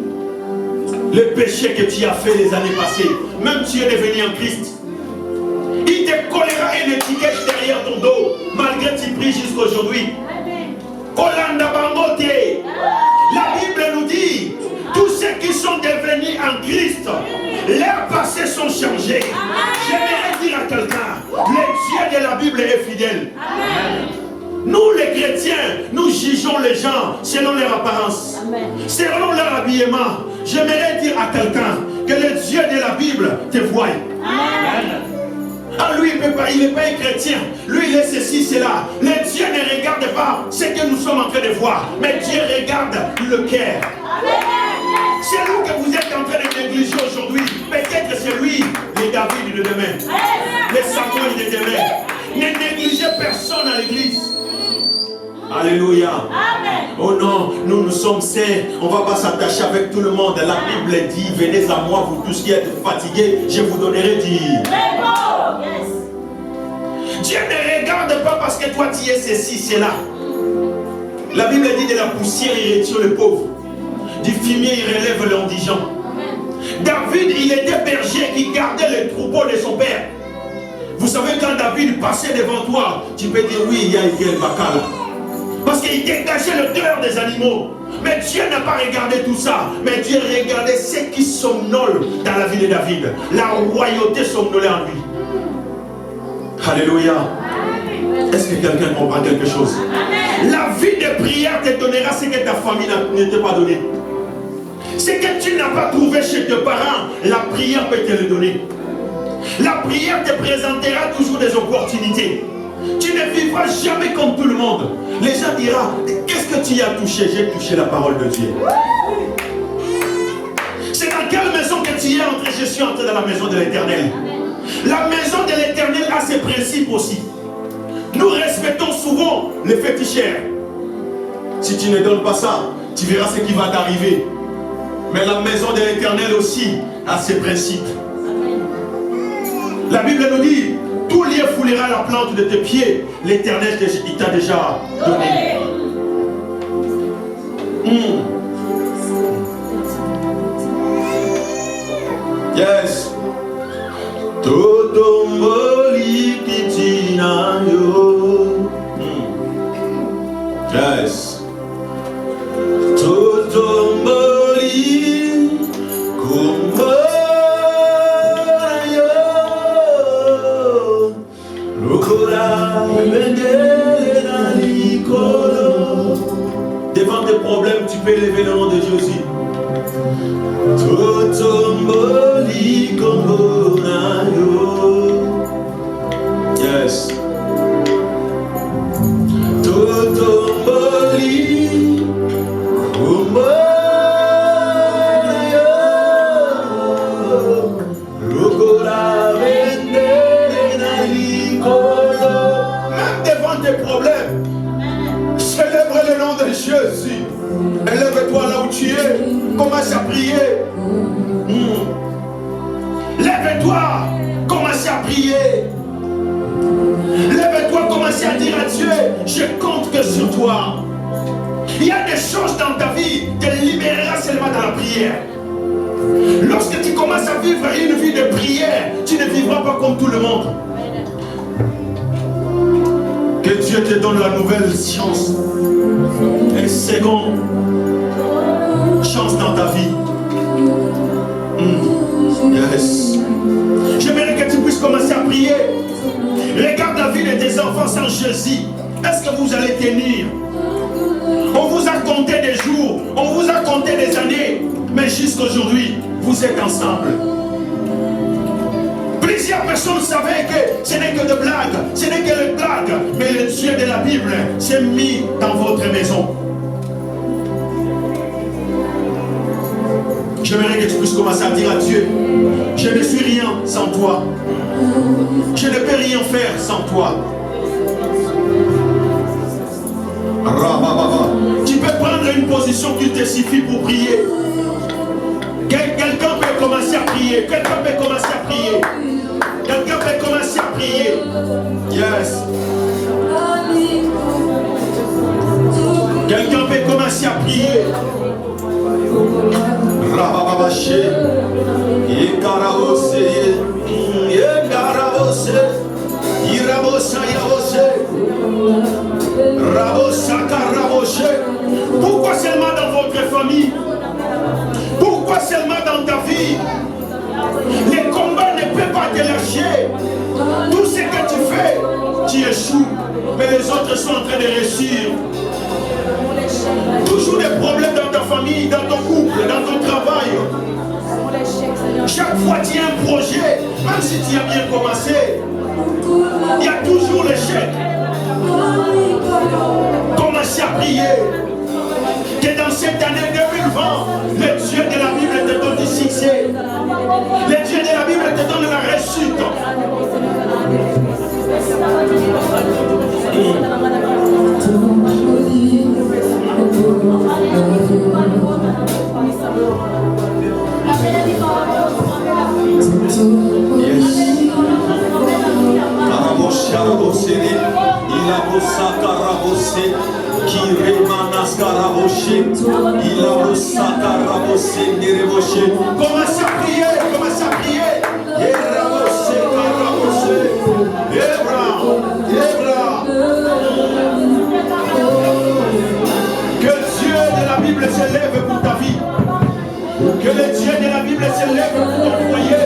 le péché que tu as fait les années passées. Même si tu es devenu en Christ, il te collera une étiquette derrière ton dos, malgré que tu pries jusqu'aujourd'hui. La Bible nous dit, tous ceux qui sont devenus en Christ, leurs passés sont changés. J'aimerais dire à quelqu'un, le Dieu de la Bible est fidèle. Nous les chrétiens, nous jugeons les gens selon leur apparence, selon leur habillement. J'aimerais dire à quelqu'un que le Dieu de la Bible te voit. Ah, lui, il n'est pas un chrétien. Lui, il est ceci, cela. Le Dieu ne regarde pas ce que nous sommes en train de voir, mais Dieu regarde le cœur. Celui que vous êtes en train de négliger aujourd'hui, peut-être c'est lui, les David de demain, les Samuel de demain. Ne négligez personne à l'église. Alléluia. Amen. Oh non, nous sommes saints. On ne va pas s'attacher avec tout le monde. La Bible dit, venez à moi, vous tous qui êtes fatigués, je vous donnerai du... Dieu ne regarde pas parce que toi tu es ceci, cela. La Bible dit de la poussière il retire le pauvre. Du fumier il relève l'indigent. David il était berger qui gardait les troupeaux de son père. Vous savez quand David passait devant toi, tu peux dire oui il y a Iguel Bakal. Parce qu'il dégageait le cœur des animaux. Mais Dieu n'a pas regardé tout ça. Mais Dieu regardait ceux qui somnolent dans la vie de David. La royauté somnolait en lui. Alléluia. Est-ce que quelqu'un comprend quelque chose? La vie de prière te donnera ce que ta famille ne t'a pas donné. Ce que tu n'as pas trouvé chez tes parents, la prière peut te le donner. La prière te présentera toujours des opportunités. Tu ne vivras jamais comme tout le monde. Les gens diront, qu'est-ce que tu as touché? J'ai touché la parole de Dieu. C'est dans quelle maison que tu es entré? Je suis entré dans la maison de l'Éternel. La maison de l'Éternel a ses principes aussi. Nous respectons souvent les féticheurs. Si tu ne donnes pas ça, tu verras ce qui va t'arriver. Mais la maison de l'Éternel aussi a ses principes. La Bible nous dit, tout lieu foulera la plante de tes pieds. L'Éternel t'a déjà donné. Yes. Totomboli kitina yo. Yes. Totomboli kumba yo. Lokola mendele na likolo. Devant tes problèmes, tu peux élever le nom de Jésus. Totomboli kumba yo. Yes. Totomboli kumba yo. Lokola mendele na likolo. Même devant tes problèmes, célèbre le nom de Jésus. Élève-toi là où tu es. Commence à prier. Lève-toi. Commence à prier. Lève-toi. Commence à dire à Dieu, je compte que sur toi. Il y a des choses dans ta vie, tu les libéreras seulement dans la prière. Lorsque tu commences à vivre une vie de prière, tu ne vivras pas comme tout le monde. Que Dieu te donne la nouvelle chance. Une seconde chance dans ta vie. Yes. J'aimerais que tu puisses commencer à prier. Regarde la vie de tes enfants sans Jésus. Est-ce que vous allez tenir? On vous a compté des jours, on vous a compté des années, mais jusqu'aujourd'hui, vous êtes ensemble. Plusieurs personnes savaient que ce n'est que de blagues, ce n'est que de blagues, mais le Dieu de la Bible s'est mis dans votre maison. J'aimerais que tu puisses commencer à dire à Dieu, je ne suis rien sans toi. Je ne peux rien faire sans toi. Tu peux prendre une position qui te suffit pour prier. Quelqu'un peut commencer à prier. Quelqu'un peut commencer à prier. Quelqu'un peut commencer à prier. Yes. Quelqu'un peut commencer à prier. Rababaché. Yekarabose. Yekarabose. Irabosa yabose. Pourquoi seulement dans votre famille? Pourquoi seulement dans ta vie? Les combats ne peuvent pas te lâcher. Tout ce que tu fais, tu échoues. Mais les autres sont en train de réussir. Toujours des problèmes dans ta famille, dans ton couple, dans ton travail. Chaque fois tu as un projet, même si tu as bien commencé, il y a toujours l'échec. Commencez à prier. Que dans cette année 2020, le Dieu de la Bible te donne du succès. Le Dieu de la Bible te donne la réussite. Commencez à prier, commencez à prier. Que Dieu de la Bible s'élève pour ta vie. Que le Dieu de la Bible s'élève pour ton foyer.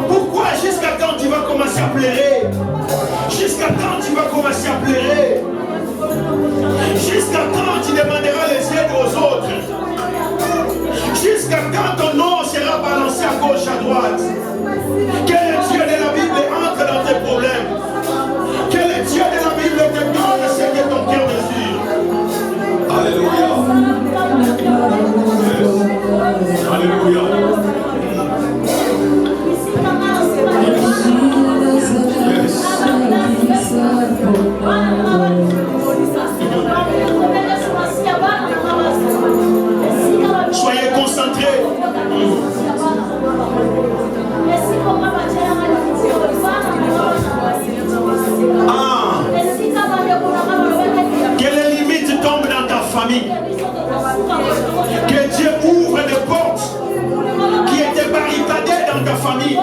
Pourquoi jusqu'à quand tu vas commencer à pleurer? Jusqu'à quand tu vas commencer à pleurer? Jusqu'à quand tu demanderas les aides aux autres? Jusqu'à quand ton nom sera balancé à gauche, à droite? Que le Dieu de la Bible entre dans tes problèmes. Que le Dieu de la Bible te donne ce que ton cœur désire. Alléluia. Alléluia. Soyez concentrés. Que les limites tombent dans ta famille. Que Dieu ouvre des portes qui étaient barricadées dans ta famille.